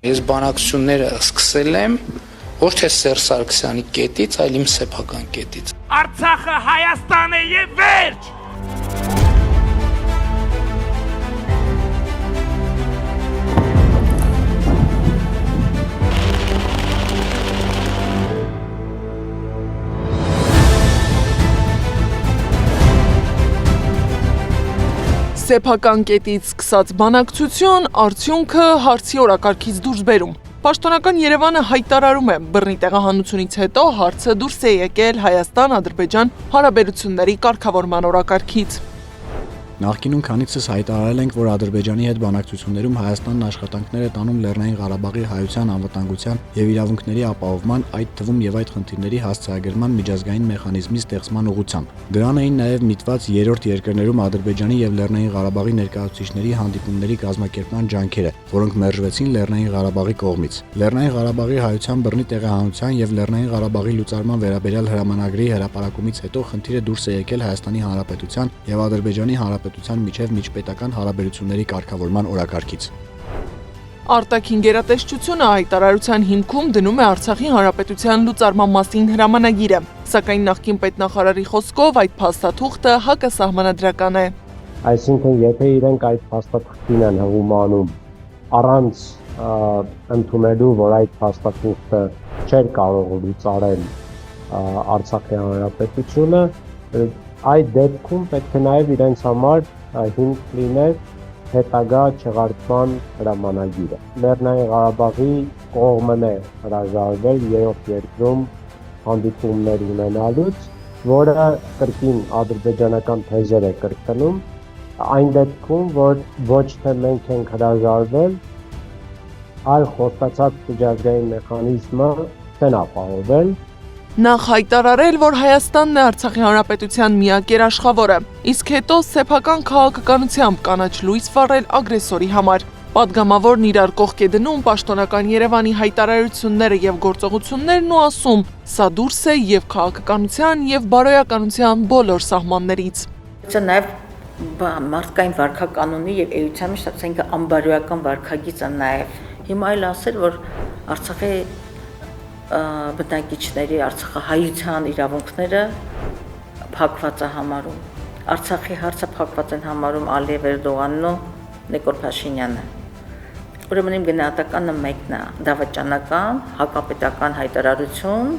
Ես բանակցությունները սկսել եմ ոչ թե Սերժ Սարգսյանի կետից, այլ իմ սեփական կետից։ Արցախը Հայաստան է եւ վերջ։ Սեփական կետից սկսած բանակցություն, արդյունքը հարցի օրակարգից դուրս բերում։ Պաշտոնական Երևանը հայտարարում է, բռնի տեղահանությունից հետո հարցը դուրս է եկել Հայաստան-Ադրբեջան հարաբերությունների կարգավորման օրակարգից։ Նախկինում քանիցս հայտարարել ենք, որ Ադրբեջանի հետ բանակցություններում Հայաստանն աշխատանքներ է տանում Լեռնային Ղարաբաղի հայության անվտանգության եւ իրավունքների ապահովման, այդ թվում եւ այդ խնդիրների հասցեագրման միջազգային մեխանիզմի ստեղծման ուղղությամբ։ Դրան էին նաեւ միտված երրորդ երկրներում Ադրբեջանի եւ Լեռնային Ղարաբաղի ներկայացուցիչների հանդիպումների կազմակերպման ջանքերը, որոնք մերժվեցին Լեռնային Ղարաբաղի կողմից։ Լեռնային Ղարաբաղի հայության բռնի տեղահանության եւ Լեռնային Ղարաբաղի լուծարման վերաբերյալ հրամանագրի հրապարակումից հետո խնդիրը դուրս է եկել Հայաստանի Հանրապետության եւ Ադրբեջանի Հանրապետության միջև միջպետական հարաբերությունների կարգավորման օրակարգից։ Արտաքին գերատեսչությունը հայտարարության հիմքում դնում է Արցախի Հանրապետության լուծարման մասին հրամանագիրը, սակայն նախկին պետնախարարի խոսքով այդ փաստաթուղթը հակասահմանադրական է։ Այսինքն, եթե իրենք այդ փաստաթղթին են հղումանում առանց ընդունելու, որ այդ փաստաթուղթը չէր կարող լուծարել Արցախի Հանրապետությունը, այդ դեպքում պետք է նաև իրենց համար հիմք լիներ հետագա չեղարկման հրամանագիրը։ Լեռնային Ղարաբաղի կողմն է հրաժարվել երրորդ երկրում հանդիպումներ ունենալուց, որը կրկին ադրբեջանական թեզեր է կրկնում, այն դեպքում, որ ոչ թե մենք ենք հրաժարվել, այլ խոստացած միջազգային մեխանիզմը չեն ապահովել։ Նախ հայտարարել, որ Հայաստանն է Արցախի Հանրապետության միակ երաշխավորը, իսկ հետո սեփական քաղաքականությամբ կանաչ լույս վառել ագրեսորի համար։ Պատգամավորն իրար կողք է դնում պաշտոնական Երևանի հայտարարությունները եւ գործողություններն ու ասում, սա դուրս է եւ քաղաքականության եւ բարոյականության բոլոր սահմաններից։ Սա նաեւ մարդկային վարքականոնի եւ էության մեջ ասենք անբարոյական վարքագիծ է նաեւ։ Հիմա այլ ասել, որ Արցախի բնակիչների արցախահայության իրավունքները փակված է համարում։ Արցախի հարցը փակված են համարում Ալիև Էրդողանն ու Նիկոլ Փաշինյանը։ Ուրեմն իմ գնահատականը մեկն է՝ դավաճանական, հակապետական հայտարարություն,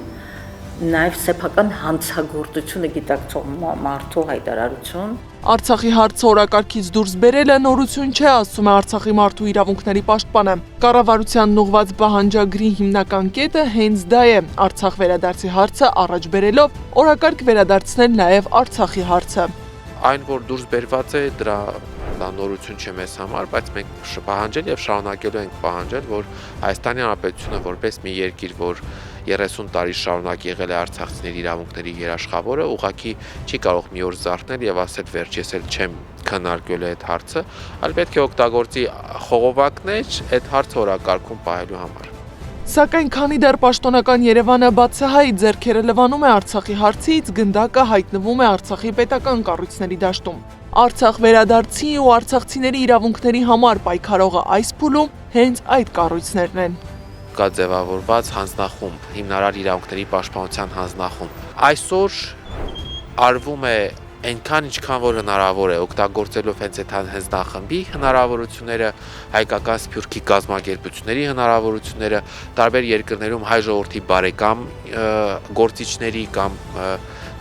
նաև սեփական հանցագործությունը գիտակցող մարդու հայտարարություն։ Արցախի հարցը օրակարգից դուրս բերելը նորություն չէ, ասում է Արցախի մարդու իրավունքների պաշտպանը։ Կառավարությանն ուղղված պահանջագրի հիմնական կետը հենց դա է՝ Արցախ վերադարձի հարցը առաջ բերելով օրակարգ վերադարձնել նաև Արցախի հարցը։ Այն, որ դուրս բերված է, դա նորություն չէ մեզ համար, բայց մենք պահանջել եւ շարունակելու ենք պահանջել, որ Հայաստանի Հանրապետությունը որպես մի երկիր, որ 30 տարի շարունակ եղել է արցախցիների իրավունքների երաշխավորը, ուղղակի չի կարող մի օր զարթնել եւ ասել վերջ, ես էլ չեմ քննարկել այդ հարցը, այլ պետք է օգտագործի խողովակներ այդ հարցը օրակարգում պահելու համար։ Սակայն քանի դեռ պաշտոնական Երևանը բացահայտ ձեռքերը լվանում է Արցախի հարցից, գնդակը հայտնվում է Արցախի պետական կառույցների դաշտում։ Արցախ վերադարձի ու արցախցիների իրավունքների համար պայքարողը այս փուլում հենց այդ կառույցներն են։ Կա ձևավորված հանձնախումբ, հիմնարար իրավունքների պաշտպանության հանձնախումբ։ Այսօր արվում է այնքան ինչքան որ հնարավոր է, օգտագործելով հենց այդ հանձնախմբի հնարավորությունները, հայկական սփյուռքի կազմակերպությունների հնարավորությունները, տարբեր երկրներում հայ ժողովրդի բարեկամ գործիչների կամ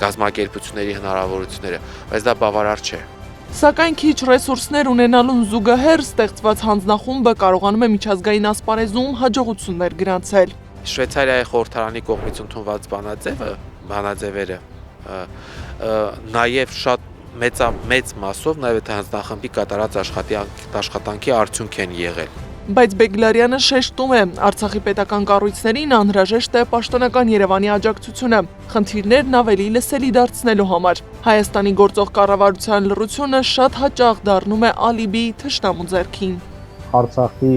կազմակերպությունների հնարավորությունները, բայց դա բավարար չէ։ Սակայն քիչ ռեսուրսներ ունենալուն զուգահեռ ստեղծված հանձնախումբը կարողանում է միջազգային ասպարեզում հաջողություններ գրանցել։ Շվեյցարիայի խորհրդարանի կողմից ընդունված բանաձևերը նաև շատ մեծ մասով նաև այդ հանձնախմբի կատարած աշխատանքի արդյունք են եղել։ Բայց Բեգլարյանը շեշտում է, Արցախի պետական կառույցներին անհրաժեշտ է պաշտոնական Երևանի աջակցությունը, խնդիրներն ավելի լսելի դարձնելու համար։ Հայաստանի գործող կառավարության լռությունը շատ հաճախ դառնում է ալիբի թշնամու ձեռքին։ Արցախի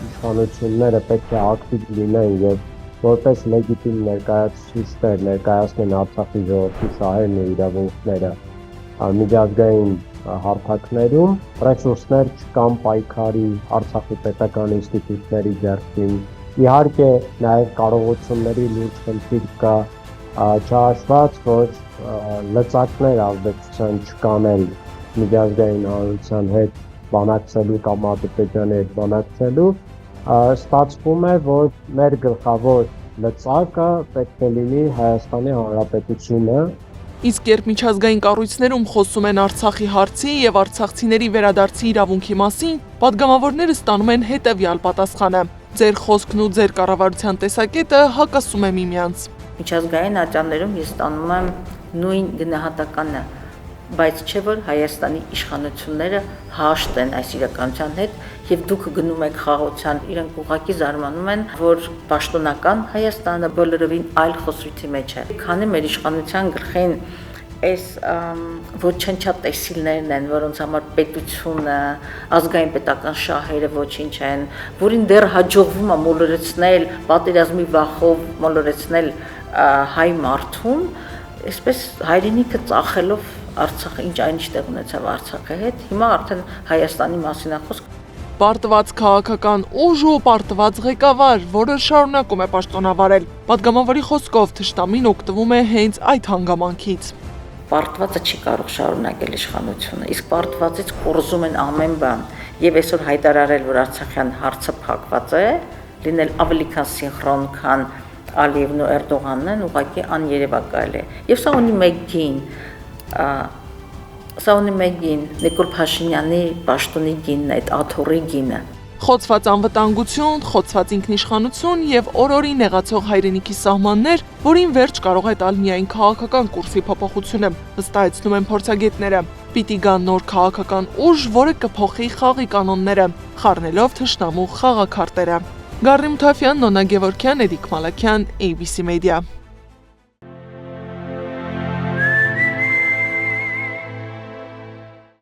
իշխանությունները պետք է ակտիվ լինեն եւ որպես լեգիտիմ ներկայացուցիչներ ներկայացնեն Արցախի ժողովրդի շահերն ու իրավունքները միջազգային հարթակներում, ռեսուրսներ չկան պայքարի Արցախի պետական ինստիտուտների ձեռքին։ Իհարկե նաև կարողությունների լուրջ խնդիր կա, չհաշված, որ լծակներ ազդեցության չկանել միջազգային հանրության հետ բանակցելու կամ Ադրբեջանի հետ բանակցելու, ստացվում է, որ մեր գլխավոր լծակը պետք է լինի Հայաստանի Հանրապետությունը։ Իսկ երբ միջազգային կառույցներում խոսում են Արցախի հարցի եւ արցախցիների վերադարձի իրավունքի մասին, падգամավորները ստանում են հետեւյալ պատասխանը. Ձեր խոսքն ու ձեր կառավարության տեսակետը հակասում է միմյանց։ Միջազգային ատյաններում ես ստանում եմ նույն գնահատականը, բայց չէ որ Հայաստանի իշխանությունները հաշտ են այս իրականության հետ եւ դուք գնում եք խաղաղության, իրենք ուղղակի զարմանում են, որ պաշտոնական Հայաստանը բոլորովին այլ խոսույթի մեջ է։ Քանի մեր իշխանության գլխին այս ոչնչատեսիլներն են, որոնց համար պետությունը, ազգային պետական շահերը ոչինչ են, որին դեռ հաջողվում է մոլորեցնել, պատերազմի վախով մոլորեցնել հայ մարդուն, այսպես հայրենիքը ծախելով Արցախը, ինչ տեղ ունեցավ Արցախի հետ, հիմա արդեն Հայաստանի մասին է խոսք։ Պարտված քաղաքական ուժ ու պարտված ղեկավար, որը շարունակում է պաշտոնավարել։ Պատգամավորի խոսքով թշնամին օգտվում է հենց այդ հանգամանքից։ Պարտվածը չի կարող շարունակել իշխանությունը, իսկ պարտվածից կորզում են ամեն բան։ Եվ այսօր հայտարարել, որ Արցախյան հարցը փակված է, լինել ավելի քան սինխրոն, քան Ալիևն ու Էրդողանն, ուղղակի աներևակայել է։ Եվ սա ունի մեկ գին, Նիկոլ Փաշինյանի պաշտոնի գինն է, այդ աթոռի գինը։ Խոցված անվտանգություն, խոցված ինքնիշխանություն եւ օրորի նեղացող հայրենիքի սահմաններ, որին վերջ կարող է տալ միայն քաղաքական կուրսի փոփոխությունը, վստահեցնում են փորձագետները։ Պիտի գա նոր քաղաքական ուժ, որը կփոխի խաղի կանոնները, խառնելով թշնամու խաղաքարտերը։ Գառնի Մութաֆյան, Նոնա Գևորգյան, Էդիկ Մալաքյան, ABC Media։